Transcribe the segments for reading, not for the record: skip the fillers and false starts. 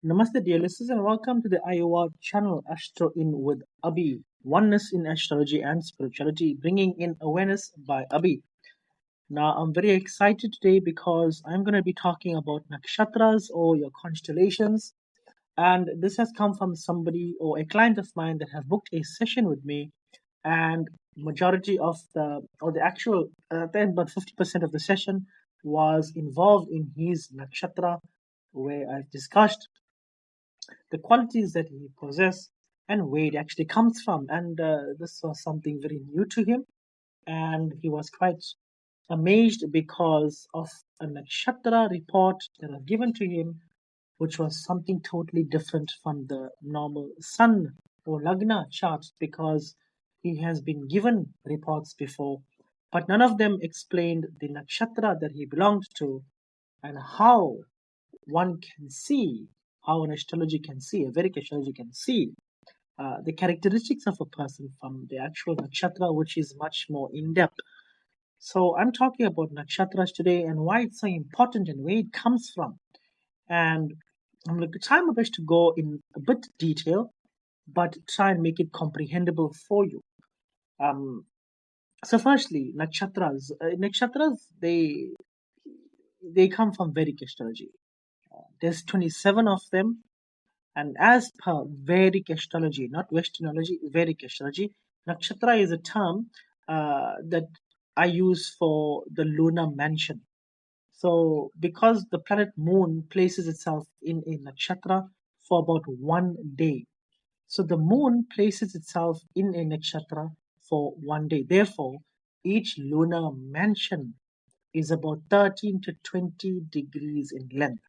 Namaste, dear listeners, and welcome to the Iowa channel Astro In with Abhi. Oneness in astrology and spirituality, bringing in awareness by Abhi. Now, I'm very excited today because I'm going to be talking about nakshatras or your constellations. And this has come from somebody or a client of mine that have booked a session with me. And majority of the actual, then about 50% of the session was involved in his nakshatra, where I've discussed the qualities that he possesses and where it actually comes from. And this was something very new to him, and he was quite amazed because of a nakshatra report that was given to him, which was something totally different from the normal sun or lagna charts, because he has been given reports before, but none of them explained the nakshatra that he belonged to and how one can see, how an astrology can see, a Vedic astrology can see the characteristics of a person from the actual nakshatra, which is much more in depth. So I'm talking about nakshatras today and why it's so important and where it comes from. And I'm going to try my best to go in a bit detail, but try and make it comprehensible for you. Um, so firstly, nakshatras. Nakshatras, they come from Vedic astrology. There's 27 of them. And as per Vedic astrology, not Westernology, Vedic astrology, nakshatra is a term that I use for the lunar mansion. So, because the planet Moon places itself in a nakshatra for about 1 day, so the Moon places itself in a nakshatra for 1 day. Therefore, each lunar mansion is about 13 to 20 degrees in length.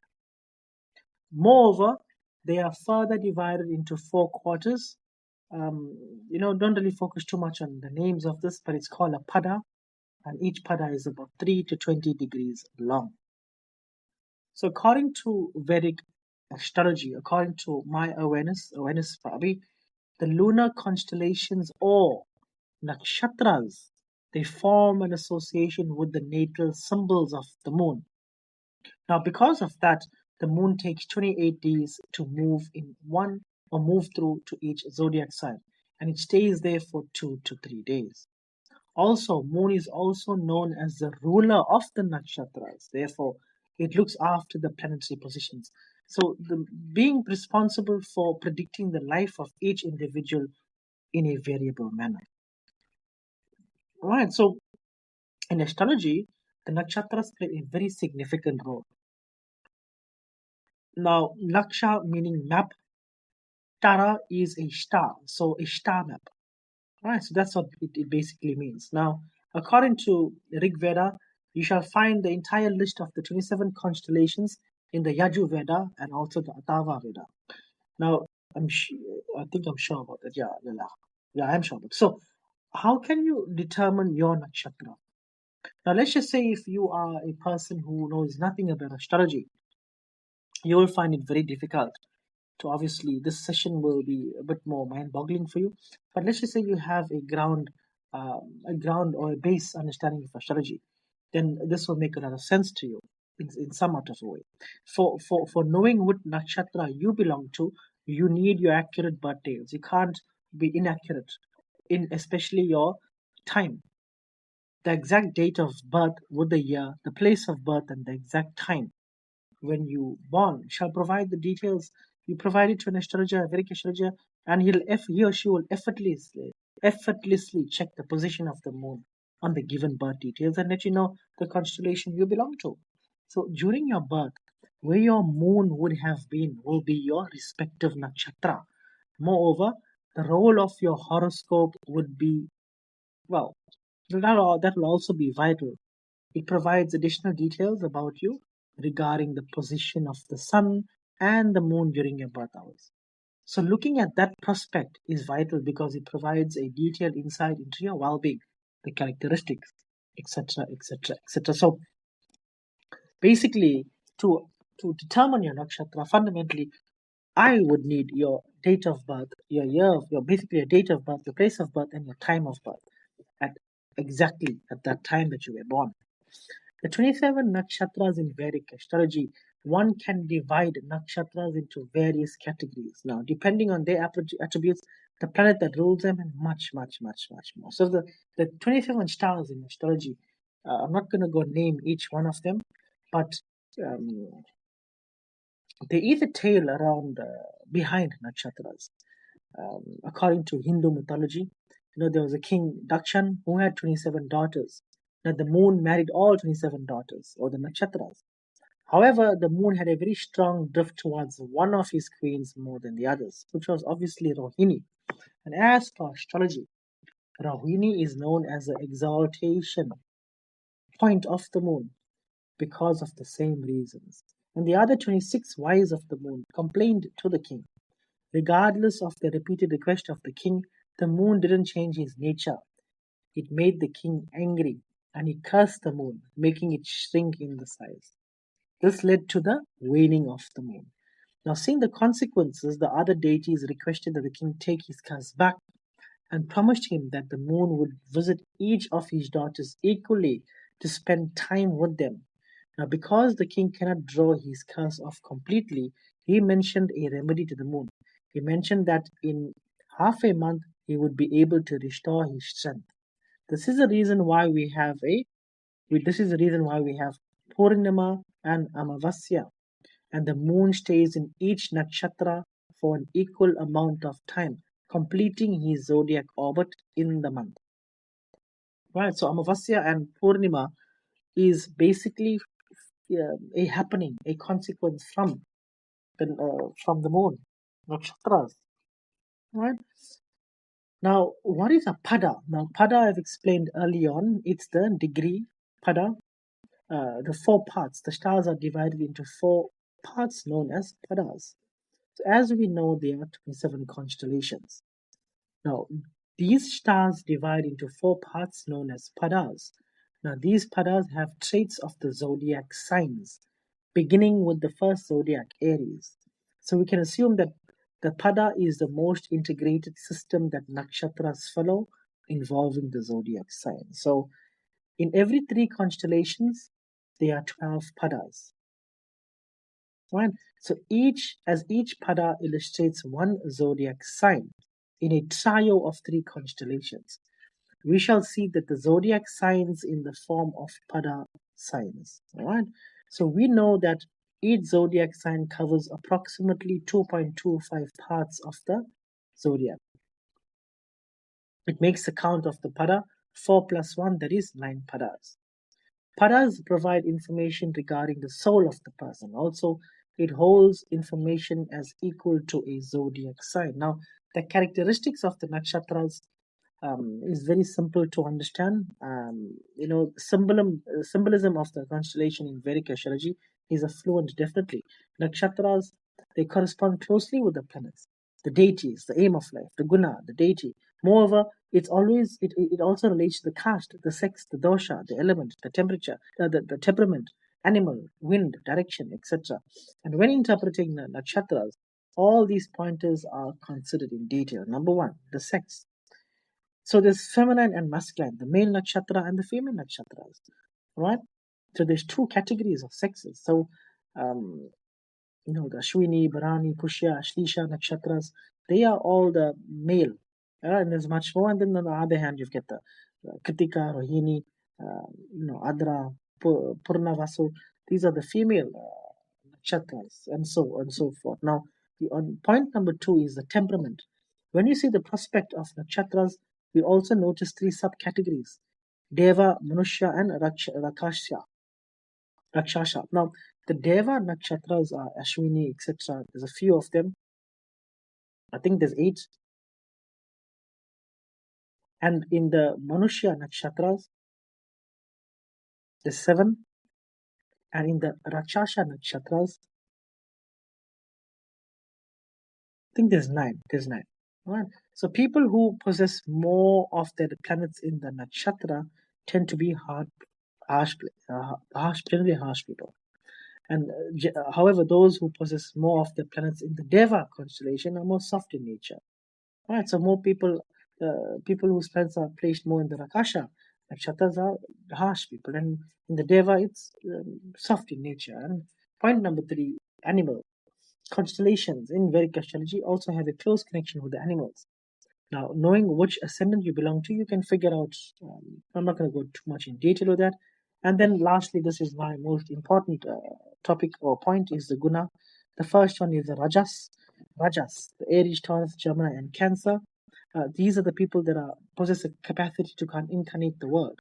Moreover, they are further divided into four quarters. Don't really focus too much on the names of this, but it's called a pada, and each pada is about 3 to 20 degrees long. So, according to Vedic astrology, according to my awareness Bobby, the lunar constellations or nakshatras, they form an association with the natal symbols of the moon. Now, because of that, the moon takes 28 days to move in one or move through to each zodiac sign, and it stays there for 2 to 3 days. Also, moon is also known as the ruler of the nakshatras. Therefore, it looks after the planetary positions. So, the being responsible for predicting the life of each individual in a variable manner. Right. So, in astrology, the nakshatras play a very significant role. Now, Naksha meaning map, Tara is a star, so a star map. Right, so that's what it basically means. Now, according to Rig Veda, you shall find the entire list of the 27 constellations in the Yaju Veda and also the Atava Veda. Now, I think I'm sure about that. Yeah, I'm sure about it. So, how can you determine your nakshatra? Now, let's just say if you are a person who knows nothing about astrology, you will find it very difficult to, obviously this session will be a bit more mind-boggling for you, but let's just say you have a ground or a base understanding of astrology, then this will make a lot of sense to you in some sort of a way. For knowing what nakshatra you belong to, you need your accurate birth dates. You can't be inaccurate in especially your time. The exact date of birth with the year, the place of birth, and the exact time when you born shall provide the details. You provide it to an astrologer, a Vedic astrologer, and he or she will effortlessly check the position of the moon on the given birth details and let you know the constellation you belong to. So during your birth, where your moon would have been will be your respective nakshatra. Moreover, the role of your horoscope would be, well, that will also be vital. It provides additional details about you regarding the position of the sun and the moon during your birth hours. So, looking at that prospect is vital because it provides a detailed insight into your well being, the characteristics, etc., etc., etc. So, basically, to determine your nakshatra, fundamentally, I would need your date of birth, your year of your basically your date of birth, your place of birth, and your time of birth at exactly at that time that you were born. The 27 nakshatras in Vedic astrology, one can divide nakshatras into various categories. Now, depending on their attributes, the planet that rules them, and much, much, much, much more. So, the 27 stars in astrology, I'm not going to go name each one of them, but um, they eat a tale around behind nakshatras. According to Hindu mythology, there was a king Dakshan who had 27 daughters. Now, the moon married all 27 daughters, or the nakshatras. However, the moon had a very strong drift towards one of his queens more than the others, which was obviously Rohini. And as for astrology, Rohini is known as the exaltation point of the moon because of the same reasons. And the other 26 wives of the moon complained to the king. Regardless of the repeated request of the king, the moon didn't change his nature. It made the king angry, and he cursed the moon, making it shrink in the size. This led to the waning of the moon. Now, seeing the consequences, the other deities requested that the king take his curse back and promised him that the moon would visit each of his daughters equally to spend time with them. Now, because the king cannot draw his curse off completely, he mentioned a remedy to the moon. He mentioned that in half a month he would be able to restore his strength. This is the reason why we have Purnima and Amavasya, and the moon stays in each nakshatra for an equal amount of time, completing his zodiac orbit in the month. Right, so Amavasya and Purnima is basically a happening, a consequence from the moon, nakshatras. Right. Now, what is a pada? Now, pada I've explained early on. It's the degree pada. The four parts. The stars are divided into four parts known as padas. So as we know, there are 27 constellations. Now, these stars divide into four parts known as padas. Now, these padas have traits of the zodiac signs, beginning with the first zodiac, Aries. So we can assume that the pada is the most integrated system that nakshatras follow, involving the zodiac sign. So, in every three constellations, there are 12 padas. Right? So each pada illustrates one zodiac sign in a trio of three constellations. We shall see that the zodiac signs in the form of pada signs. All right. So we know that each zodiac sign covers approximately 2.25 parts of the zodiac. It makes the count of the pada 4 plus 1, that is 9 padas. Paras provide information regarding the soul of the person. Also, it holds information as equal to a zodiac sign. Now, the characteristics of the nakshatras is very simple to understand. Symbolism of the constellation in Vedic astrology is affluent, definitely. Nakshatras, they correspond closely with the planets, the deities, the aim of life, the guna, the deity. Moreover, it also relates to the caste, the sex, the dosha, the element, the temperature, the temperament, animal, wind, direction, etc. And when interpreting the nakshatras, all these pointers are considered in detail. Number one, the sex. So there's feminine and masculine, the male nakshatra and the female nakshatras, right? So there's two categories of sexes. So, um, the Ashwini, Bharani, Pushya, Ashlisha nakshatras, they are all the male. And there's much more. And then on the other hand, you've got the Kritika, Rohini, Adra, Purnavasu. These are the female nakshatras, and so on and so forth. Now, on point number two is the temperament. When you see the prospect of nakshatras, we also notice three subcategories: Deva, Manushya, and Rakshasha. Now, the Deva nakshatras are Ashwini, etc. There's a few of them. I think there's 8. And in the Manushya nakshatras, there's 7. And in the Rakshasha nakshatras, I think there's 9. There's 9. Right. So people who possess more of the planets in the nakshatra tend to be generally harsh people. And however, those who possess more of the planets in the Deva constellation are more soft in nature. Right. So more people whose planets are placed more in the Rakasha nakshatras are harsh people, and in the Deva it's soft in nature. And Point number three, animal. Constellations in Vedic astrology also have a close connection with the animals. Now, knowing which ascendant you belong to, you can figure out. I'm not going to go too much in detail with that. And then, lastly, this is my most important topic or point: is the guna. The first one is the rajas. Rajas, the Aries, Taurus, Gemini, and Cancer. These are the people that possess a capacity to incarnate the world.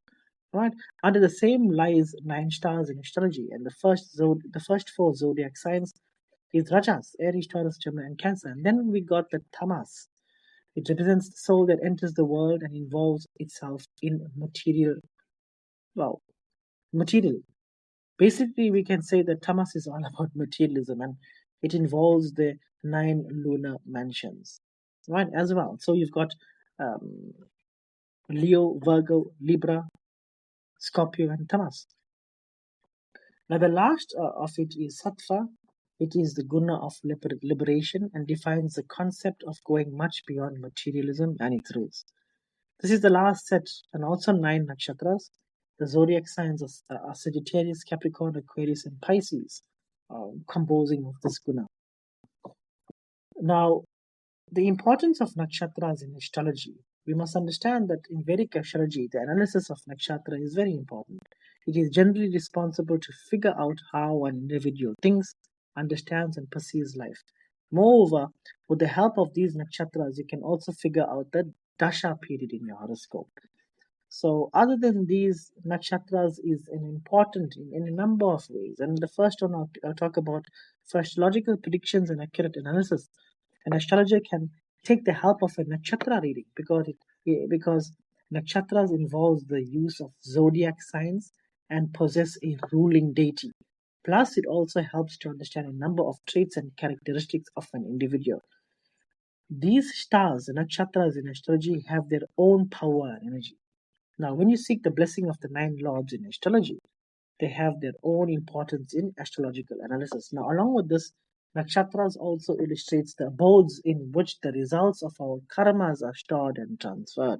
Right under the same lies 9 stars in astrology, and the first 4 zodiac signs is rajas: Aries, Taurus, Gemini, and Cancer. And then we got the tamas. It represents the soul that enters the world and involves itself in well, material. Basically, we can say that tamas is all about materialism, and it involves the 9 lunar mansions, right? As well. So you've got um, Leo, Virgo, Libra, Scorpio, and Tamas. Now, the last of it is Sattva. It is the guna of liberation and defines the concept of going much beyond materialism and its rules. This is the last set, and also 9 nakshatras. The zodiac signs are Sagittarius, Capricorn, Aquarius, and Pisces, composing of this guna. Now, the importance of nakshatras in astrology. We must understand that in Vedic astrology, the analysis of nakshatra is very important. It is generally responsible to figure out how an individual thinks, understands, and perceives life. Moreover, with the help of these nakshatras, you can also figure out the dasha period in your horoscope. So, other than these, nakshatras is an important in a number of ways. And the first one I'll talk about for astrological predictions and accurate analysis. An astrologer can take the help of a nakshatra reading because nakshatras involves the use of zodiac signs and possess a ruling deity. Plus, it also helps to understand a number of traits and characteristics of an individual. These stars, the nakshatras in astrology, have their own power and energy. Now, when you seek the blessing of the 9 lords in astrology, they have their own importance in astrological analysis. Now, along with this, nakshatras also illustrates the abodes in which the results of our karmas are stored and transferred.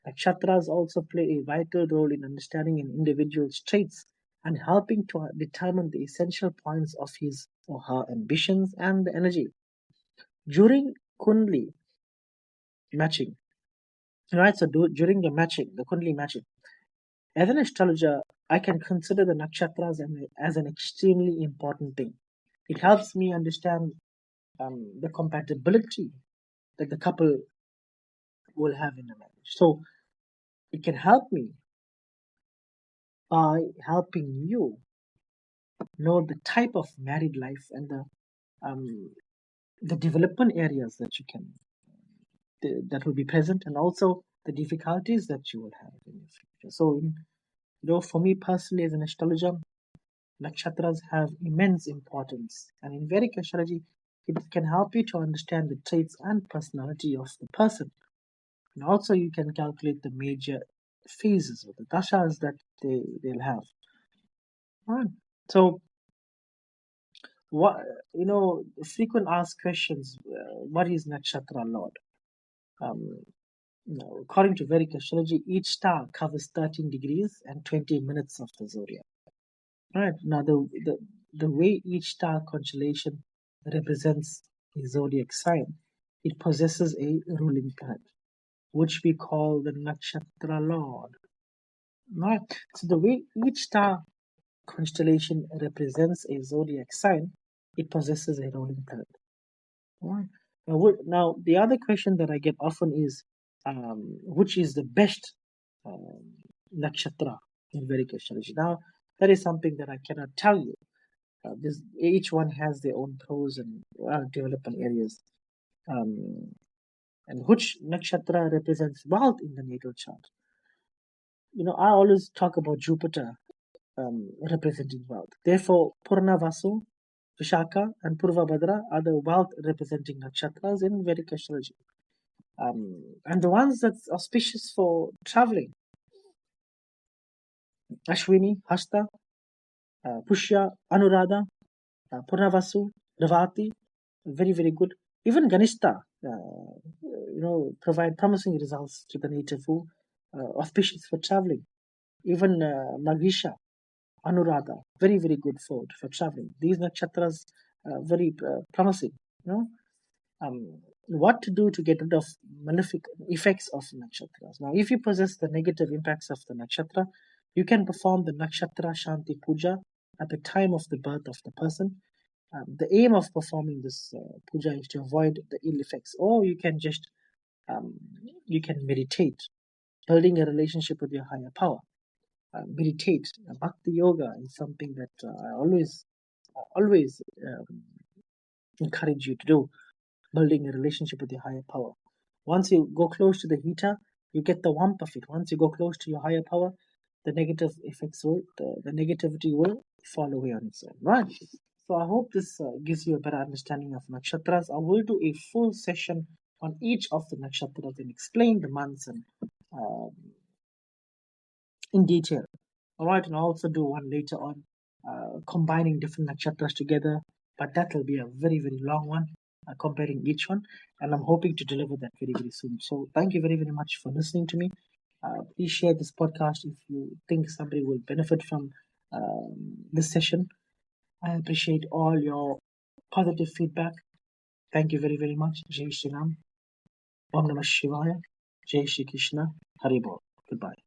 Nakshatras also play a vital role in understanding an individual's traits and helping to determine the essential points of his or her ambitions and the energy. During Kundli matching, right? So, during the Kundli matching, as an astrologer, I can consider the nakshatras as an extremely important thing. It helps me understand the compatibility that the couple will have in a marriage. So it can help me by helping you know the type of married life and um, the development areas that that will be present, and also the difficulties that you will have in the future. So, for me personally, as an astrologer, nakshatras have immense importance, and in Vedic astrology, it can help you to understand the traits and personality of the person. And also, you can calculate the major phases or the dashas that they'll have. Right. So, what frequent asked questions: what is nakshatra lord? Um, According to Vedic astrology, each star covers 13 degrees and 20 minutes of the zodiac. Right now, the way each star constellation represents a zodiac sign, it possesses a ruling planet, which we call the nakshatra lord. Right. So the way each star constellation represents a zodiac sign, it possesses a ruling planet. Right. Now, the other question that I get often is, which is the best um, nakshatra in Vedic astrology? Now, that is something that I cannot tell you. Each one has their own pros and development areas. And which nakshatra represents wealth in the natal chart? I always talk about Jupiter representing wealth. Therefore, Purnavasu, Vishaka, and Purvabhadra are the wealth representing nakshatras in Vedic astrology. And the ones that's auspicious for traveling: Ashwini, Hasta, Pushya, Anuradha, Purnavasu, Ravati, very, very good. Even Ganishta, provide promising results to the native who auspicious for traveling. Even Maghisha, Anuradha, very, very good for traveling. These nakshatras very promising. You know, what to do to get rid of malefic effects of nakshatras. Now, if you possess the negative impacts of the nakshatra, you can perform the nakshatra shanti puja at the time of the birth of the person. The aim of performing this puja is to avoid the ill effects, or um, you can meditate, building a relationship with your higher power. Meditate. Bhakti yoga is something that I always encourage you to do, building a relationship with your higher power. Once you go close to the heater, you get the warmth of it. Once you go close to your higher power, the negative effects the negativity will fall away on its own, right? So I hope this gives you a better understanding of nakshatras. I will do a full session on each of the nakshatras and explain the months and um, in detail. All right, and I'll also do one later on, combining different nakshatras together, but that will be a very, very long one, comparing each one, and I'm hoping to deliver that very, very soon. So thank you very, very much for listening to me. Please share this podcast if you think somebody will benefit from this session. I appreciate all your positive feedback. Thank you very, very much. Jai Shri Ram. Om Namah Shivaya. Jai Shri Krishna. Hari Bol. Goodbye.